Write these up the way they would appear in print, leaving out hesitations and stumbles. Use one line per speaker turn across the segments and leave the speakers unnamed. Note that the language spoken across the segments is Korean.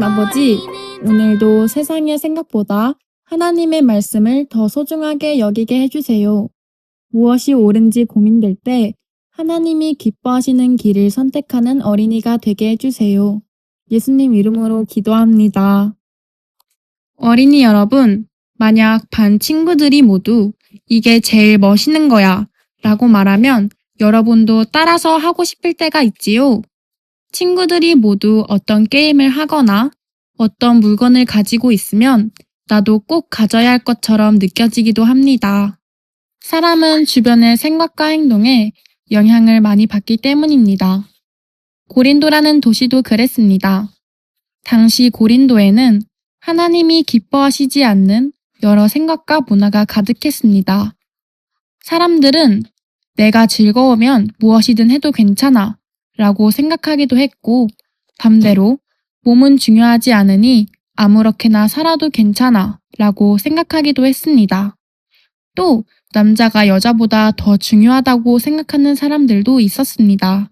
하나님 아버지, 오늘도 세상의 생각보다 하나님의 말씀을 더 소중하게 여기게 해주세요. 무엇이 옳은지 고민될 때 하나님이 기뻐하시는 길을 선택하는 어린이가 되게 해주세요. 예수님 이름으로 기도합니다. 어린이 여러분, 만약 반 친구들이 모두 이게 제일 멋있는 거야 라고 말하면 여러분도 따라서 하고 싶을 때가 있지요. 친구들이 모두 어떤 게임을 하거나 어떤 물건을 가지고 있으면 나도 꼭 가져야 할 것처럼 느껴지기도 합니다. 사람은 주변의 생각과 행동에 영향을 많이 받기 때문입니다. 고린도라는 도시도 그랬습니다. 당시 고린도에는 하나님이 기뻐하시지 않는 여러 생각과 문화가 가득했습니다. 사람들은 내가 즐거우면 무엇이든 해도 괜찮아 라고 생각하기도 했고, 반대로 몸은 중요하지 않으니 아무렇게나 살아도 괜찮아 라고 생각하기도 했습니다. 또 남자가 여자보다 더 중요하다고 생각하는 사람들도 있었습니다.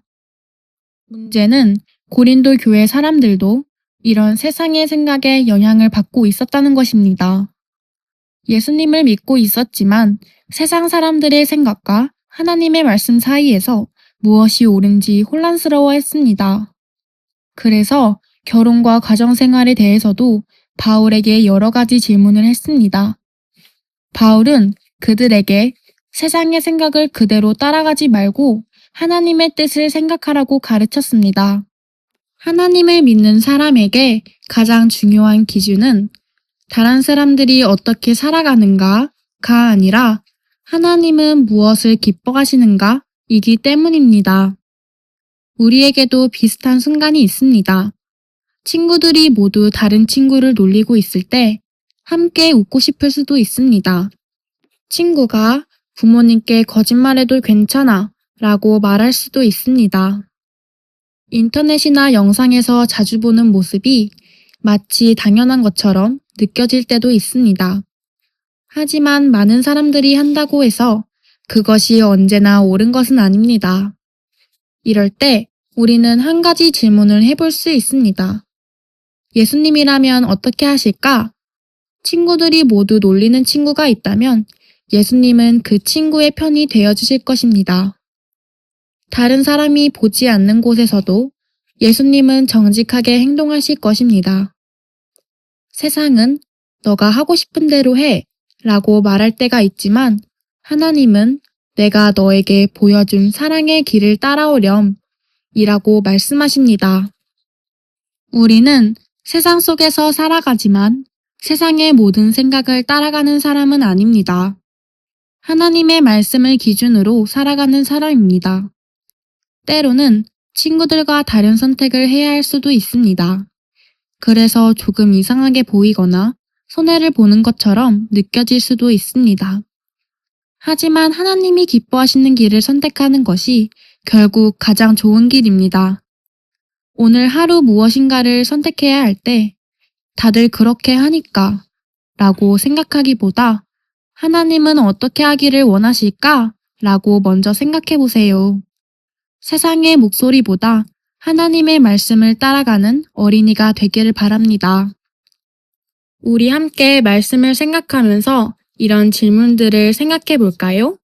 문제는 고린도 교회 사람들도 이런 세상의 생각에 영향을 받고 있었다는 것입니다. 예수님을 믿고 있었지만 세상 사람들의 생각과 하나님의 말씀 사이에서 무엇이 옳은지 혼란스러워했습니다. 그래서 결혼과 가정생활에 대해서도 바울에게 여러 가지 질문을 했습니다. 바울은 그들에게 세상의 생각을 그대로 따라가지 말고 하나님의 뜻을 생각하라고 가르쳤습니다. 하나님을 믿는 사람에게 가장 중요한 기준은 다른 사람들이 어떻게 살아가는가가 아니라 하나님은 무엇을 기뻐하시는가 이기 때문입니다. 우리에게도 비슷한 순간이 있습니다. 친구들이 모두 다른 친구를 놀리고 있을 때 함께 웃고 싶을 수도 있습니다. 친구가 부모님께 거짓말해도 괜찮아 라고 말할 수도 있습니다. 인터넷이나 영상에서 자주 보는 모습이 마치 당연한 것처럼 느껴질 때도 있습니다. 하지만 많은 사람들이 한다고 해서 그것이 언제나 옳은 것은 아닙니다. 이럴 때 우리는 한 가지 질문을 해볼 수 있습니다. 예수님이라면 어떻게 하실까? 친구들이 모두 놀리는 친구가 있다면 예수님은 그 친구의 편이 되어주실 것입니다. 다른 사람이 보지 않는 곳에서도 예수님은 정직하게 행동하실 것입니다. 세상은 너가 하고 싶은 대로 해 라고 말할 때가 있지만 하나님은 내가 너에게 보여준 사랑의 길을 따라오렴 이라고 말씀하십니다. 우리는 세상 속에서 살아가지만 세상의 모든 생각을 따라가는 사람은 아닙니다. 하나님의 말씀을 기준으로 살아가는 사람입니다. 때로는 친구들과 다른 선택을 해야 할 수도 있습니다. 그래서 조금 이상하게 보이거나 손해를 보는 것처럼 느껴질 수도 있습니다. 하지만 하나님이 기뻐하시는 길을 선택하는 것이 결국 가장 좋은 길입니다. 오늘 하루 무엇인가를 선택해야 할 때 다들 그렇게 하니까 라고 생각하기보다 하나님은 어떻게 하기를 원하실까? 라고 먼저 생각해 보세요. 세상의 목소리보다 하나님의 말씀을 따라가는 어린이가 되기를 바랍니다. 우리 함께 말씀을 생각하면서 이런 질문들을 생각해 볼까요?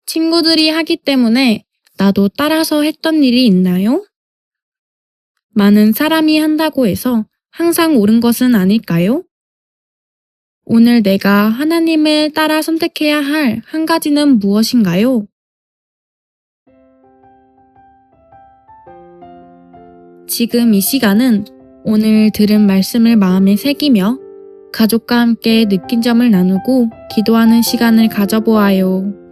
친구들이 하기 때문에 나도 따라서 했던 일이 있나요? 많은 사람이 한다고 해서 항상 옳은 것은 아닐까요? 오늘 내가 하나님을 따라 선택해야 할 한 가지는 무엇인가요? 지금 이 시간은 오늘 들은 말씀을 마음에 새기며 가족과 함께 느낀 점을 나누고 기도하는 시간을 가져보아요.